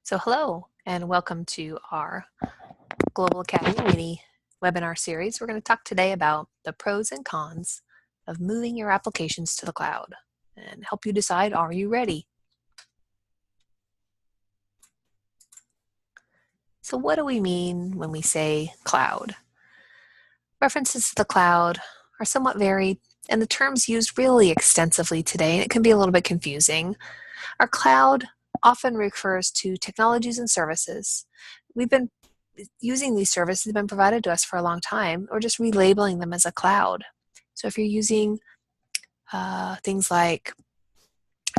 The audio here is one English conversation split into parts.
So hello and welcome to our Global Academy mini webinar series. We're going to talk today about the pros and cons of moving your applications to the cloud and help you decide, are you ready? So what do we mean when we say cloud? References to the cloud are somewhat varied and the terms used really extensively today, and it can be a little bit confusing. Our cloud often refers to technologies and services. We've been using these services have been provided to us for a long time, or just relabeling them as a cloud. So if you're using things like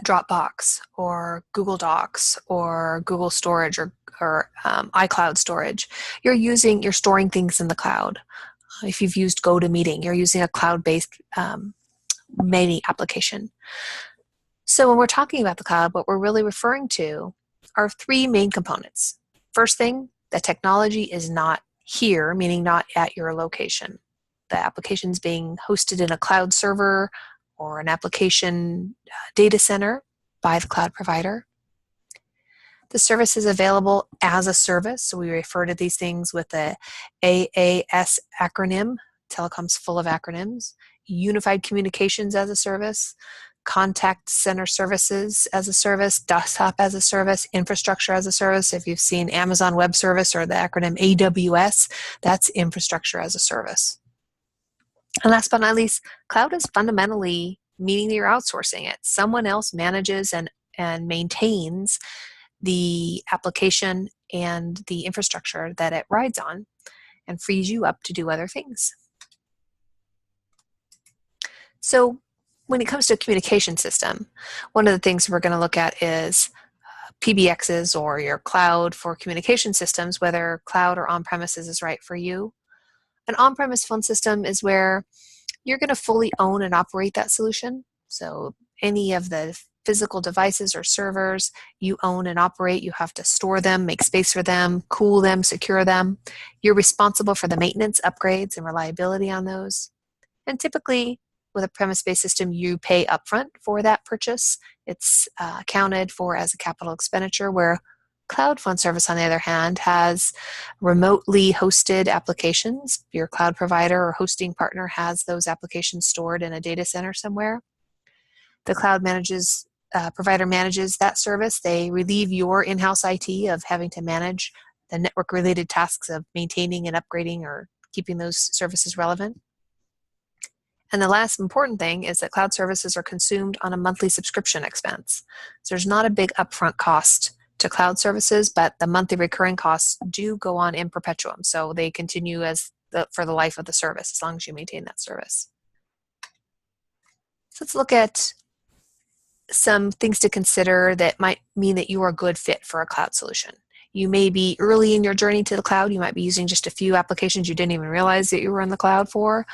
Dropbox or Google Docs or Google Storage or iCloud storage, you're storing things in the cloud. If you've used GoToMeeting, you're using a cloud-based meeting application. So when we're talking about the cloud, what we're really referring to are three main components. First thing, the technology is not here, meaning not at your location. The application is being hosted in a cloud server or an application data center by the cloud provider. The service is available as a service, so we refer to these things with the AAS acronym. Telecom's full of acronyms. Unified Communications as a service, Contact Center Services as a service, Desktop as a service, Infrastructure as a service. If you've seen Amazon Web Service or the acronym AWS, that's Infrastructure as a Service. And last but not least, cloud is fundamentally meaning that you're outsourcing it. Someone else manages and maintains the application and the infrastructure that it rides on and frees you up to do other things. So when it comes to a communication system, one of the things we're going to look at is PBXs, or your cloud for communication systems, whether cloud or on-premises is right for you. An on-premise phone system is where you're going to fully own and operate that solution. So any of the physical devices or servers you own and operate, you have to store them, make space for them, cool them, secure them. You're responsible for the maintenance, upgrades, and reliability on those. And typically, with a premise-based system, you pay upfront for that purchase. It's accounted for as a capital expenditure, where cloud phone service, on the other hand, has remotely hosted applications. Your cloud provider or hosting partner has those applications stored in a data center somewhere. The cloud provider manages that service. They relieve your in-house IT of having to manage the network-related tasks of maintaining and upgrading or keeping those services relevant. And the last important thing is that cloud services are consumed on a monthly subscription expense. So there's not a big upfront cost to cloud services, but the monthly recurring costs do go on in perpetuum. So they continue for the life of the service, as long as you maintain that service. So let's look at some things to consider that might mean that you are a good fit for a cloud solution. You may be early in your journey to the cloud. You might be using just a few applications you didn't even realize that you were in the cloud for.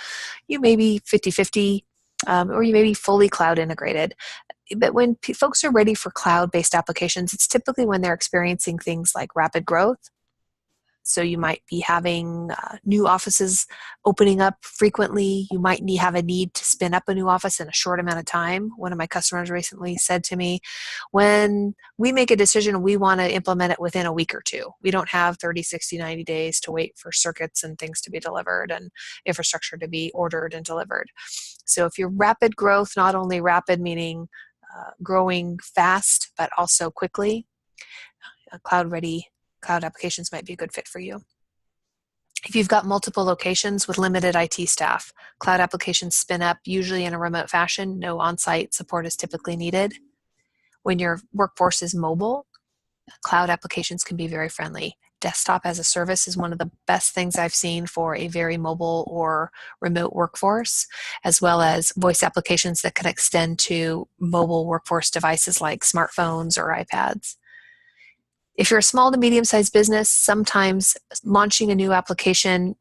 You may be 50-50, or you may be fully cloud integrated. But when folks are ready for cloud-based applications, it's typically when they're experiencing things like rapid growth. So you might be having new offices opening up frequently. You might have a need to spin up a new office in a short amount of time. One of my customers recently said to me, when we make a decision, we want to implement it within a week or two. We don't have 30, 60, 90 days to wait for circuits and things to be delivered and infrastructure to be ordered and delivered. So if you're rapid growth, not only rapid meaning growing fast, but also quickly, cloud-ready cloud applications might be a good fit for you. If you've got multiple locations with limited IT staff, cloud applications spin up usually in a remote fashion. No on-site support is typically needed. When your workforce is mobile, cloud applications can be very friendly. Desktop as a service is one of the best things I've seen for a very mobile or remote workforce, as well as voice applications that can extend to mobile workforce devices like smartphones or iPads. If you're a small to medium-sized business, sometimes launching a new application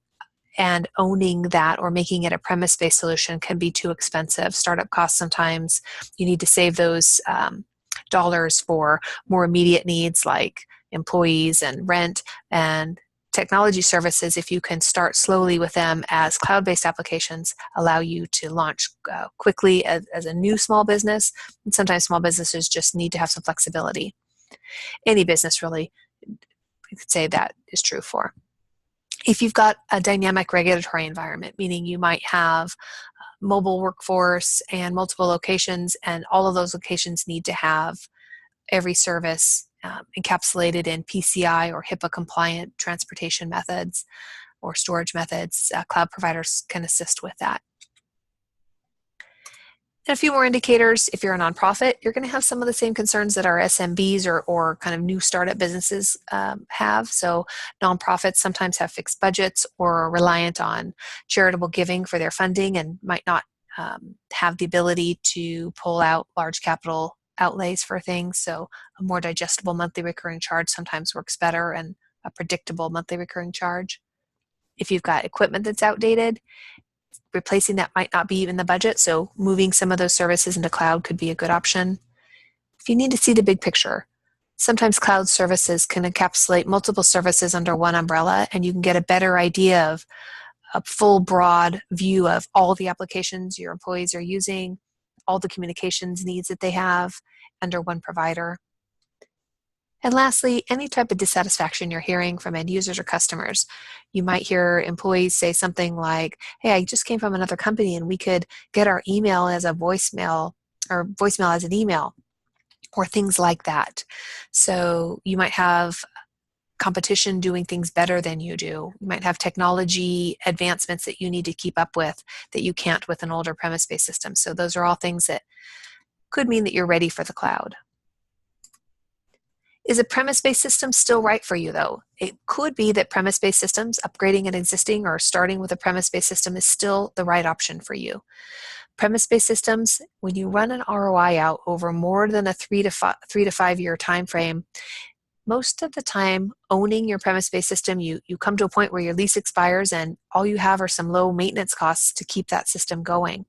and owning that or making it a premise-based solution can be too expensive. Startup costs, sometimes you need to save those dollars for more immediate needs like employees and rent and technology services. If you can start slowly with them as cloud-based applications, allow you to launch quickly as a new small business. And sometimes small businesses just need to have some flexibility. Any business really you could say that is true for. If you've got a dynamic regulatory environment, meaning you might have mobile workforce and multiple locations, and all of those locations need to have every service encapsulated in PCI or HIPAA compliant transportation methods or storage methods, cloud providers can assist with that. And a few more indicators: if you're a nonprofit, you're going to have some of the same concerns that our SMBs or kind of new startup businesses have. So nonprofits sometimes have fixed budgets or are reliant on charitable giving for their funding and might not have the ability to pull out large capital outlays for things. So a more digestible monthly recurring charge sometimes works better, and a predictable monthly recurring charge. If you've got equipment that's outdated, replacing that might not be even the budget, so moving some of those services into cloud could be a good option. If you need to see the big picture, sometimes cloud services can encapsulate multiple services under one umbrella, and you can get a better idea of a full, broad view of all the applications your employees are using, all the communications needs that they have under one provider. And lastly, any type of dissatisfaction you're hearing from end users or customers. You might hear employees say something like, hey, I just came from another company and we could get our email as a voicemail or voicemail as an email, or things like that. So you might have competition doing things better than you do. You might have technology advancements that you need to keep up with that you can't with an older premise-based system. So those are all things that could mean that you're ready for the cloud. Is a premise-based system still right for you, though? It could be that premise-based systems, upgrading an existing or starting with a premise-based system, is still the right option for you. Premise-based systems, when you run an ROI out over more than a 3 to 5 year time frame, most of the time owning your premise-based system, you come to a point where your lease expires and all you have are some low maintenance costs to keep that system going.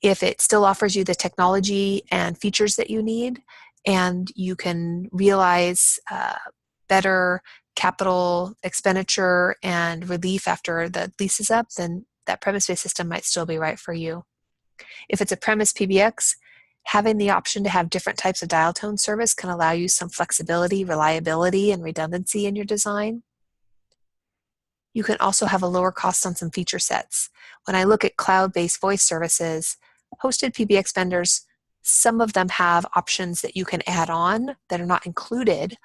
If it still offers you the technology and features that you need, and you can realize better capital expenditure and relief after the lease is up, then that premise-based system might still be right for you. If it's a premise PBX, having the option to have different types of dial tone service can allow you some flexibility, reliability, and redundancy in your design. You can also have a lower cost on some feature sets. When I look at cloud-based voice services, hosted PBX vendors, some of them have options that you can add on that are not included,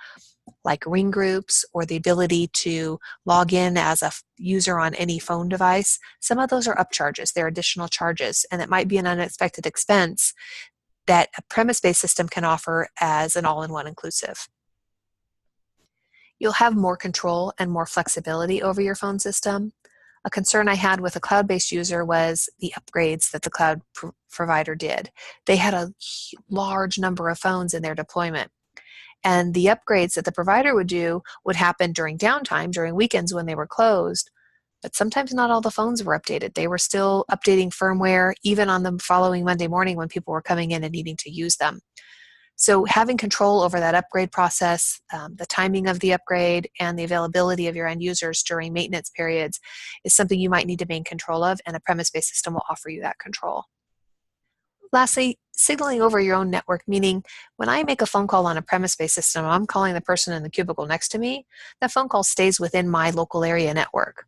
like ring groups or the ability to log in as a user on any phone device. Some of those are upcharges. They're additional charges, and it might be an unexpected expense that a premise-based system can offer as an all-in-one inclusive. You'll have more control and more flexibility over your phone system. A concern I had with a cloud-based user was the upgrades that the cloud provider did. They had a large number of phones in their deployment. And the upgrades that the provider would do would happen during downtime, during weekends when they were closed. But sometimes not all the phones were updated. They were still updating firmware even on the following Monday morning when people were coming in and needing to use them. So having control over that upgrade process, the timing of the upgrade, and the availability of your end users during maintenance periods is something you might need to maintain control of, and a premise-based system will offer you that control. Lastly, signaling over your own network, meaning when I make a phone call on a premise-based system, I'm calling the person in the cubicle next to me, that phone call stays within my local area network.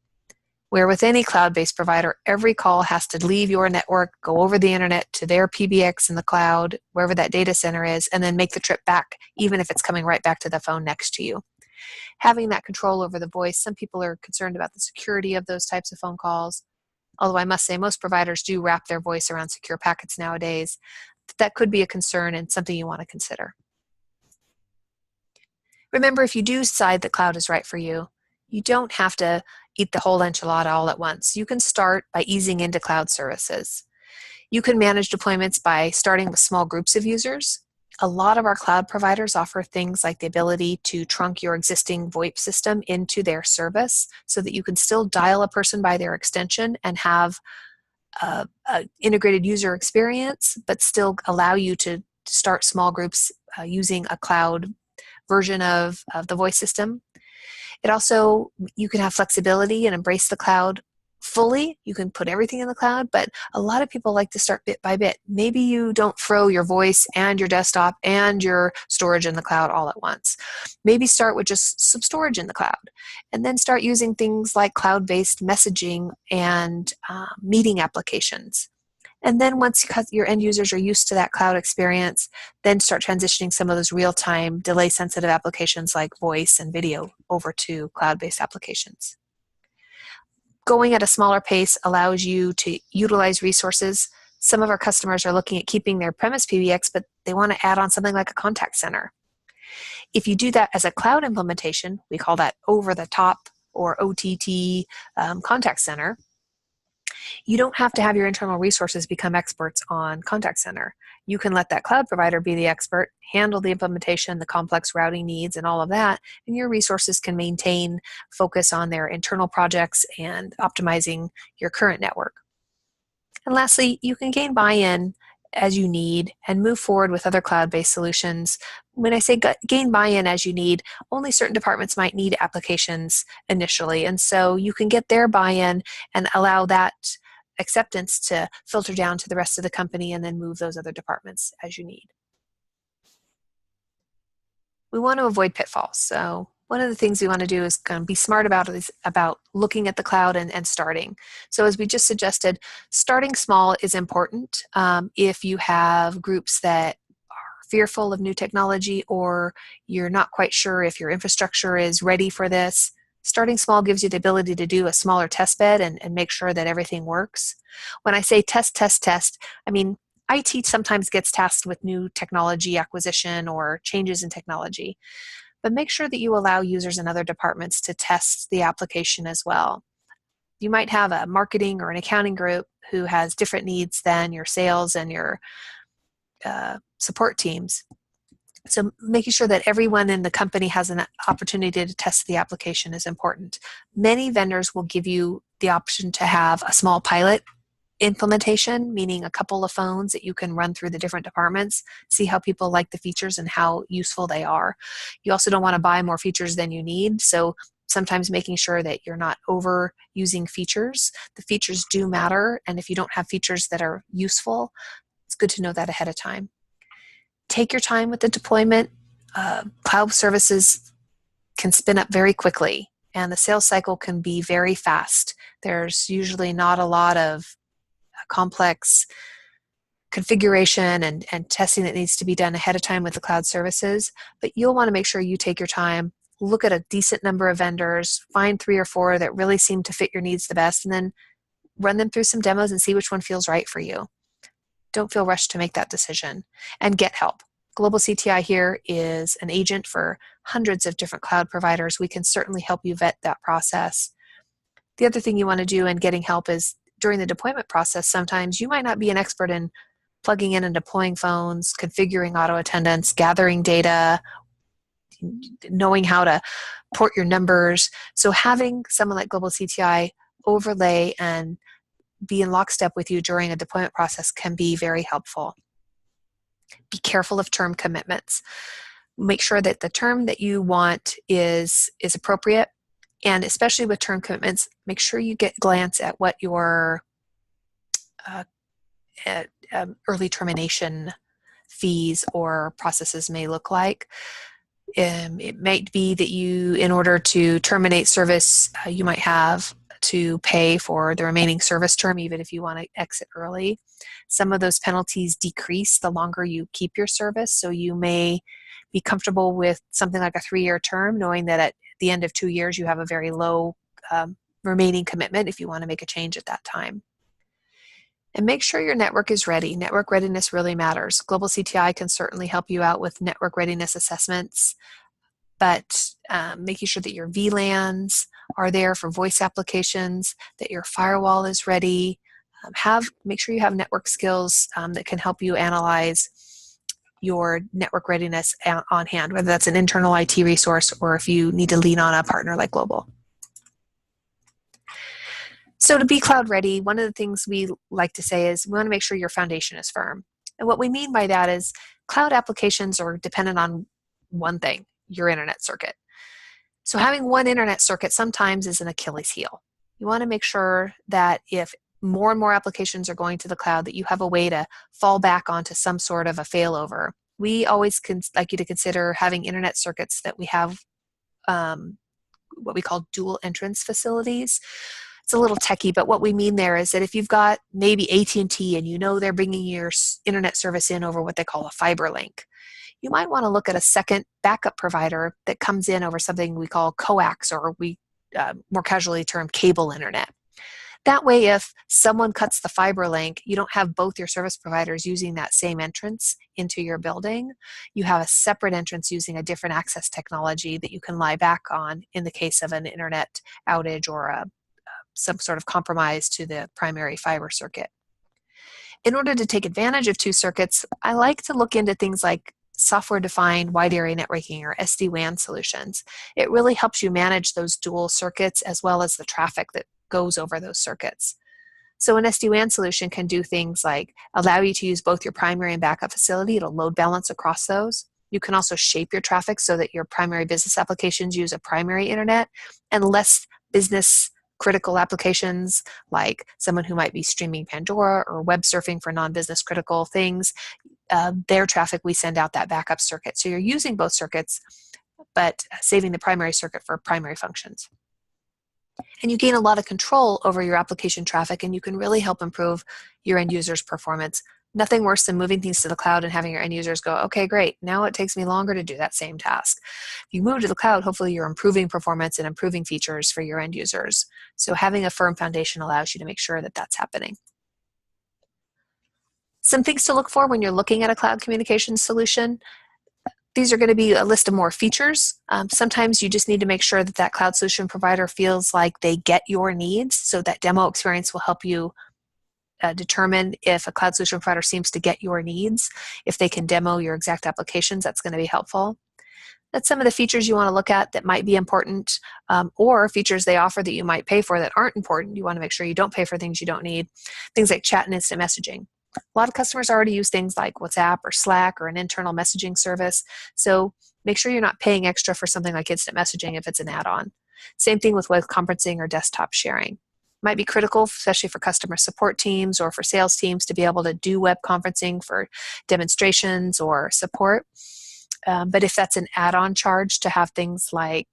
Where with any cloud-based provider, every call has to leave your network, go over the internet to their PBX in the cloud, wherever that data center is, and then make the trip back, even if it's coming right back to the phone next to you. Having that control over the voice, some people are concerned about the security of those types of phone calls. Although I must say most providers do wrap their voice around secure packets nowadays. That could be a concern and something you want to consider. Remember, if you do decide that cloud is right for you, you don't have to eat the whole enchilada all at once. You can start by easing into cloud services. You can manage deployments by starting with small groups of users. A lot of our cloud providers offer things like the ability to trunk your existing VoIP system into their service so that you can still dial a person by their extension and have an integrated user experience, but still allow you to start small groups using a cloud version of the voice system. It also, you can have flexibility and embrace the cloud fully. You can put everything in the cloud, but a lot of people like to start bit by bit. Maybe you don't throw your voice and your desktop and your storage in the cloud all at once. Maybe start with just some storage in the cloud, and then start using things like cloud-based messaging and meeting applications. And then once your end users are used to that cloud experience, then start transitioning some of those real-time delay-sensitive applications like voice and video over to cloud-based applications. Going at a smaller pace allows you to utilize resources. Some of our customers are looking at keeping their premise PBX, but they want to add on something like a contact center. If you do that as a cloud implementation, we call that over-the-top or OTT contact center. You don't have to have your internal resources become experts on contact center. You can let that cloud provider be the expert, handle the implementation, the complex routing needs, and all of that, and your resources can maintain focus on their internal projects and optimizing your current network. And lastly, you can gain buy-in as you need and move forward with other cloud-based solutions. When I say gain buy-in as you need, only certain departments might need applications initially, and so you can get their buy-in and allow that acceptance to filter down to the rest of the company and then move those other departments as you need. We want to avoid pitfalls. So one of the things we want to do is kind of be smart about looking at the cloud and starting. So as we just suggested, starting small is important. If you have groups that are fearful of new technology, or you're not quite sure if your infrastructure is ready for this, starting small gives you the ability to do a smaller test bed and make sure that everything works. When I say test, I mean IT sometimes gets tasked with new technology acquisition or changes in technology, but make sure that you allow users in other departments to test the application as well. You might have a marketing or an accounting group who has different needs than your sales and your support teams. So making sure that everyone in the company has an opportunity to test the application is important. Many vendors will give you the option to have a small pilot implementation, meaning a couple of phones that you can run through the different departments, see how people like the features and how useful they are. You also don't want to buy more features than you need, so sometimes making sure that you're not overusing features. The features do matter, and if you don't have features that are useful, it's good to know that ahead of time. Take your time with the deployment. Cloud services can spin up very quickly, and the sales cycle can be very fast. There's usually not a lot of complex configuration and testing that needs to be done ahead of time with the cloud services, but you'll want to make sure you take your time, look at a decent number of vendors, find 3 or 4 that really seem to fit your needs the best, and then run them through some demos and see which one feels right for you. Don't feel rushed to make that decision, and get help. Global CTI here is an agent for hundreds of different cloud providers. We can certainly help you vet that process. The other thing you want to do in getting help is during the deployment process, sometimes you might not be an expert in plugging in and deploying phones, configuring auto attendance, gathering data, knowing how to port your numbers. So having someone like Global CTI overlay and be in lockstep with you during a deployment process can be very helpful. Be careful of term commitments. Make sure that the term that you want is appropriate, and especially with term commitments, make sure you glance at what your early termination fees or processes may look like. It might be that you, in order to terminate service, you might have to pay for the remaining service term, even if you want to exit early. Some of those penalties decrease the longer you keep your service, so you may be comfortable with something like a 3-year term, knowing that at the end of 2 years you have a very low remaining commitment if you want to make a change at that time. And make sure your network is ready. Network readiness really matters. Global CTI can certainly help you out with network readiness assessments, but making sure that your VLANs are there for voice applications, that your firewall is ready. Make sure you have network skills that can help you analyze your network readiness on hand, whether that's an internal IT resource or if you need to lean on a partner like Global. So to be cloud ready, one of the things we like to say is we want to make sure your foundation is firm. And what we mean by that is cloud applications are dependent on one thing, your internet circuit. So having one internet circuit sometimes is an Achilles heel. You want to make sure that if more and more applications are going to the cloud, that you have a way to fall back onto some sort of a failover. We always like you to consider having internet circuits that we have what we call dual entrance facilities. It's a little techie, but what we mean there is that if you've got maybe AT&T and you know they're bringing your internet service in over what they call a fiber link, you might want to look at a second backup provider that comes in over something we call coax, or we more casually term cable internet. That way, if someone cuts the fiber link, you don't have both your service providers using that same entrance into your building. You have a separate entrance using a different access technology that you can lie back on in the case of an internet outage or some sort of compromise to the primary fiber circuit. In order to take advantage of two circuits, I like to look into things like software-defined wide area networking, or SD-WAN solutions. It really helps you manage those dual circuits as well as the traffic that goes over those circuits. So an SD-WAN solution can do things like allow you to use both your primary and backup facility. It'll load balance across those. You can also shape your traffic so that your primary business applications use a primary internet, and less business critical applications like someone who might be streaming Pandora or web surfing for non-business critical things, their traffic we send out that backup circuit. So you're using both circuits, but saving the primary circuit for primary functions. And you gain a lot of control over your application traffic, and you can really help improve your end users' performance. Nothing worse than moving things to the cloud and having your end users go, okay, great, now it takes me longer to do that same task. If you move to the cloud, hopefully you're improving performance and improving features for your end users. So having a firm foundation allows you to make sure that that's happening. Some things to look for when you're looking at a cloud communications solution. These are going to be a list of more features. Sometimes you just need to make sure that that cloud solution provider feels like they get your needs, so that demo experience will help you determine if a cloud solution provider seems to get your needs. If they can demo your exact applications, that's going to be helpful. That's some of the features you want to look at that might be important, or features they offer that you might pay for that aren't important. You want to make sure you don't pay for things you don't need. Things like chat and instant messaging. A lot of customers already use things like WhatsApp or Slack or an internal messaging service, so make sure you're not paying extra for something like instant messaging if it's an add-on. Same thing with web conferencing or desktop sharing. Might be critical, especially for customer support teams or for sales teams, to be able to do web conferencing for demonstrations or support. But if that's an add-on charge to have things like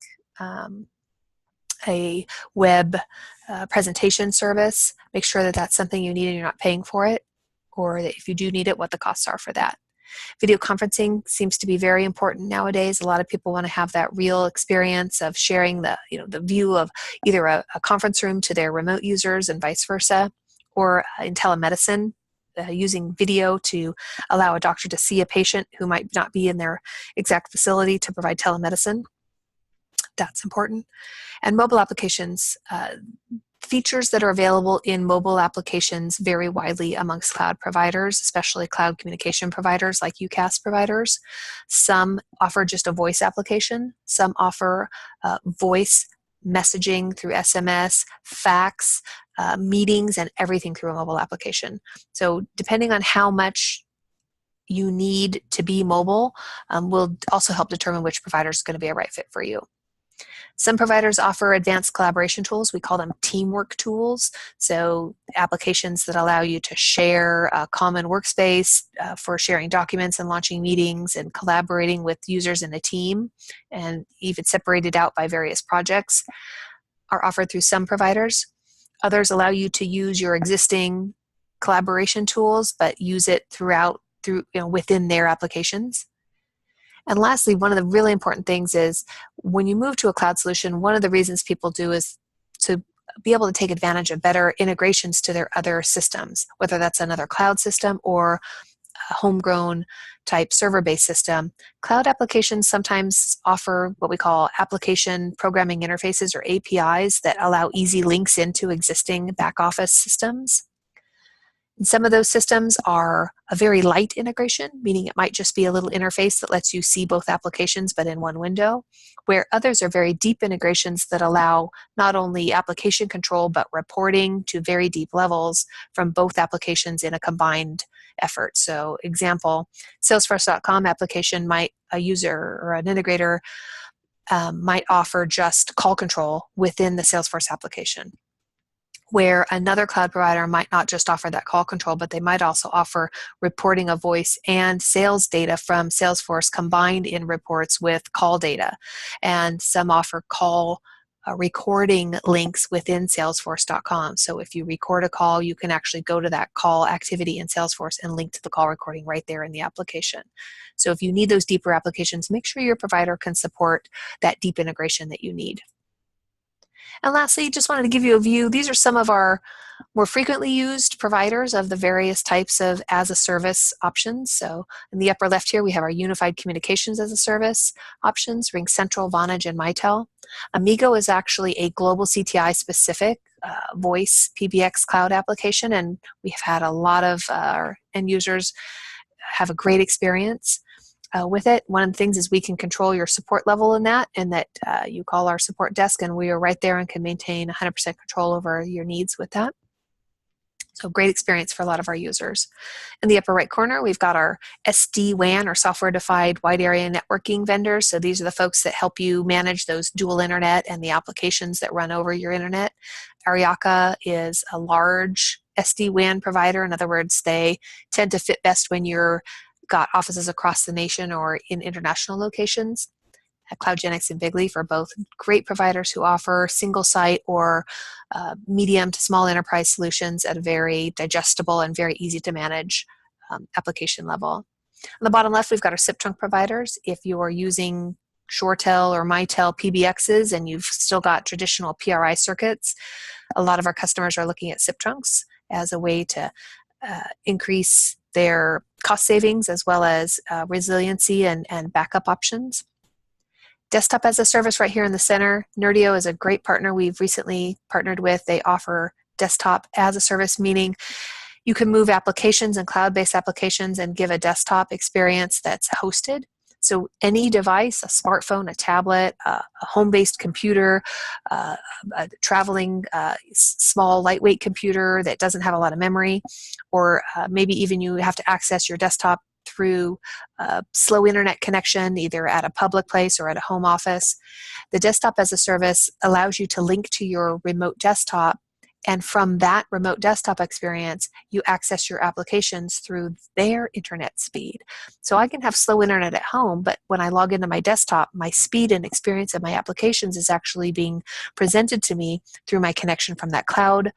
a web presentation service, make sure that that's something you need and you're not paying for it, or that if you do need it, what the costs are for that. Video conferencing seems to be very important nowadays. A lot of people want to have that real experience of sharing the view of either a conference room to their remote users and vice versa, or in telemedicine, using video to allow a doctor to see a patient who might not be in their exact facility to provide telemedicine. That's important. And mobile applications, features that are available in mobile applications vary widely amongst cloud providers, especially cloud communication providers like UCaaS providers. Some offer just a voice application. Some offer voice messaging through SMS, fax, meetings, and everything through a mobile application. So depending on how much you need to be mobile, will also help determine which provider is going to be a right fit for you. Some providers offer advanced collaboration tools. We call them teamwork tools. So applications that allow you to share a common workspace for sharing documents and launching meetings and collaborating with users in a team, and even separated out by various projects, are offered through some providers. Others allow you to use your existing collaboration tools, but use it within their applications. And lastly, one of the really important things is when you move to a cloud solution, one of the reasons people do is to be able to take advantage of better integrations to their other systems, whether that's another cloud system or a homegrown type server-based system. Cloud applications sometimes offer what we call application programming interfaces, or APIs, that allow easy links into existing back office systems. And some of those systems are a very light integration, meaning it might just be a little interface that lets you see both applications but in one window, where others are very deep integrations that allow not only application control but reporting to very deep levels from both applications in a combined effort. So example, Salesforce.com application a user or an integrator might offer just call control within the Salesforce application. where another cloud provider might not just offer that call control, but they might also offer reporting of voice and sales data from Salesforce combined in reports with call data. And some offer call recording links within salesforce.com. So if you record a call, you can actually go to that call activity in Salesforce and link to the call recording right there in the application. So if you need those deeper applications, make sure your provider can support that deep integration that you need. And lastly, just wanted to give you a view. These are some of our more frequently used providers of the various types of as-a-service options. So in the upper left here, we have our unified communications as a service options, RingCentral, Vonage, and Mitel. Amigo is actually a global CTI-specific voice PBX cloud application, and we've had a lot of our end users have a great experience with it. One of the things is we can control your support level in that, and that you call our support desk and we are right there and can maintain 100% control over your needs with that. So great experience for a lot of our users. In the upper right corner, we've got our SD-WAN or software-defined wide area networking vendors. So these are the folks that help you manage those dual internet and the applications that run over your internet. Ariaka is a large SD-WAN provider. In other words, they tend to fit best when you're got offices across the nation or in international locations. CloudGenix and Bigly are both great providers who offer single site or medium to small enterprise solutions at a very digestible and very easy to manage application level. On the bottom left, we've got our SIP trunk providers. If you are using ShoreTel or Mitel PBXs and you've still got traditional PRI circuits, a lot of our customers are looking at SIP trunks as a way to increase their cost savings as well as resiliency and backup options. Desktop as a service right here in the center. Nerdio is a great partner we've recently partnered with. They offer desktop as a service, meaning you can move applications and cloud-based applications and give a desktop experience that's hosted. So any device, a smartphone, a tablet, a home-based computer, a traveling small lightweight computer that doesn't have a lot of memory, or maybe even you have to access your desktop through a slow internet connection, either at a public place or at a home office. The desktop as a service allows you to link to your remote desktop, and from that remote desktop experience, you access your applications through their internet speed. So I can have slow internet at home, but when I log into my desktop, my speed and experience of my applications is actually being presented to me through my connection from that cloud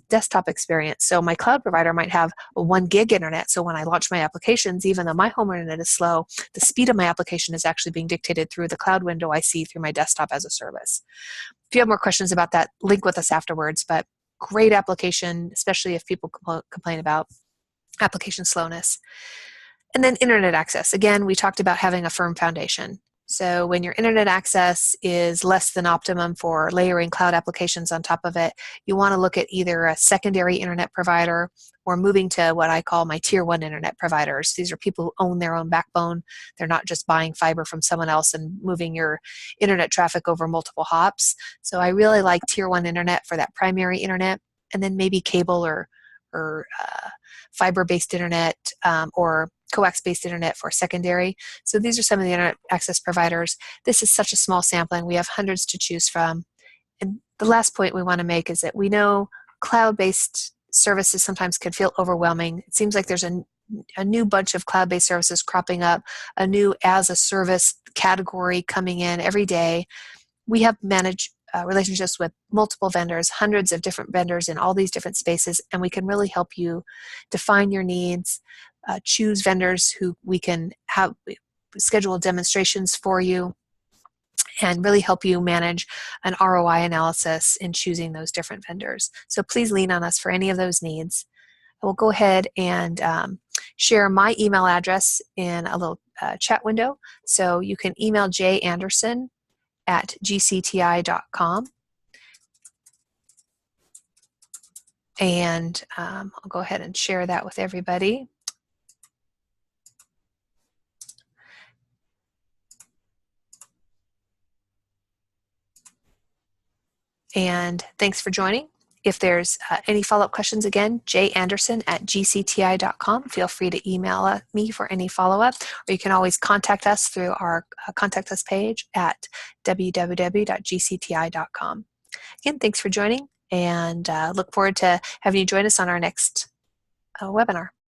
desktop experience. So my cloud provider might have a 1 gig internet. So when I launch my applications, even though my home internet is slow, the speed of my application is actually being dictated through the cloud window I see through my desktop as a service. If you have more questions about that, link with us afterwards, but great application, especially if people complain about application slowness. And then internet access. Again, we talked about having a firm foundation. So when your internet access is less than optimum for layering cloud applications on top of it, you want to look at either a secondary internet provider or moving to what I call my tier 1 internet providers. These are people who own their own backbone. They're not just buying fiber from someone else and moving your internet traffic over multiple hops. So I really like tier 1 internet for that primary internet, and then maybe cable or fiber-based internet or coax-based internet for secondary. So these are some of the internet access providers. This is such a small sampling. We have hundreds to choose from. And the last point we want to make is that we know cloud-based services sometimes can feel overwhelming. It seems like there's a new bunch of cloud-based services cropping up, a new as-a-service category coming in every day. We have managed relationships with multiple vendors, hundreds of different vendors in all these different spaces, and we can really help you define your needs, choose vendors who we can have schedule demonstrations for you, and really help you manage an ROI analysis in choosing those different vendors. So please lean on us for any of those needs. I will go ahead and share my email address in a little chat window. So you can email janderson@gcti.com. And I'll go ahead and share that with everybody. And thanks for joining. If there's any follow-up questions, again, janderson@gcti.com. Feel free to email me for any follow-up, or you can always contact us through our contact us page at www.gcti.com. Again, thanks for joining. and look forward to having you join us on our next webinar.